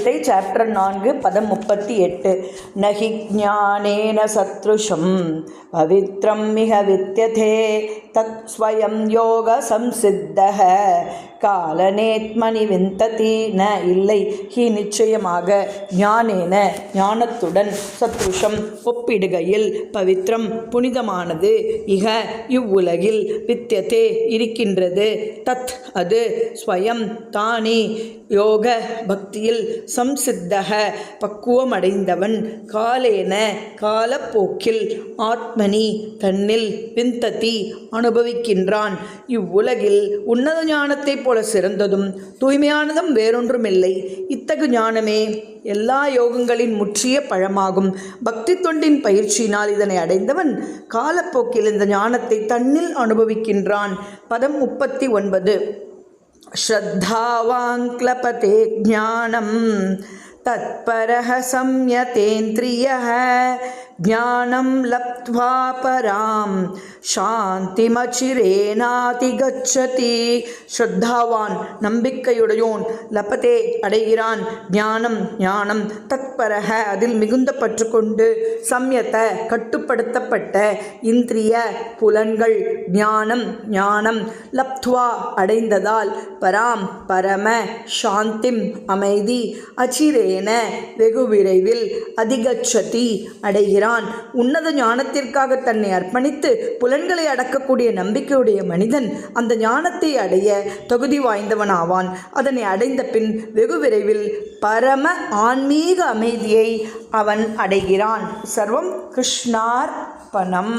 கீதை chapter 4 பதம் 38. நஹி ஞானேன சத்ருஷம் பவித்ரம் மிக வித்யதே தத் ஸ்வயம் யோக சம்சித்தஹ காலநேத்மனி விந்ததி. ந இல்லை, ஹி நிச்சயமாக, ஞானேன ஞானத்துடன், சத்ருஷம் ஒப்பிடுகையில், பவித்ரம் புனிதமானது, இக இவ்வுலகில், வித்யதே இருக்கின்றது, தத் அது, ஸ்வயம் தானே, யோக பக்தியில், சம்சித்தக பக்குவமடைந்தவன், காலேன காலப்போக்கில், ஆத்மனி தன்னில், விந்ததி அனுபவிக்கின்றான். இவ்வுலகில் உன்னத ஞானத்தைப் போல சிறந்ததும் தூய்மையானதும் வேறொன்றுமில்லை. இத்தகு ஞானமே எல்லா யோகங்களின் முற்றிய பழமாகும். பக்தி தொண்டின் பயிற்சியினால் இதனை அடைந்தவன் காலப்போக்கில் இந்த ஞானத்தை தன்னில் அனுபவிக்கின்றான். பதம் 39. ஸ்ரத்தாவாங்க்லபதே ஞானம் தத்பரஹ சம்யதேந்திரியஹ ஞானம் லப்த்வா பராம் சாந்திமச்சிரேனாதிகச்சதி. ஸ்ரத்தாவான் நம்பிக்கையுடையோன், லபதே அடைகிறான், ஞானம் ஞானம், தத்பரஹ அதில் மிகுந்த பற்று கொண்டு, சம்யத கட்டுப்படுத்தப்பட்ட, இந்திரிய புலன்கள், ஞானம் ஞானம், லப்த்வா அடைந்ததால், பராம் பரம, சாந்திம் அமைதி, அச்சிரேன வெகு விரைவில், அதிகச்சதி அடைகிறான். உன்னத ஞானத்திற்காக தன்னை அர்ப்பணித்து புலன்களை அடக்கக்கூடிய நம்பிக்கையுடைய மனிதன் அந்த ஞானத்தை அடைய தகுதி வாய்ந்தவன் ஆவான். அதனை அடைந்த பின் வெகு விரைவில் பரம ஆன்மீக அமைதியை அவன் அடைகிறான். சர்வம் கிருஷ்ணார்ப்பணம்.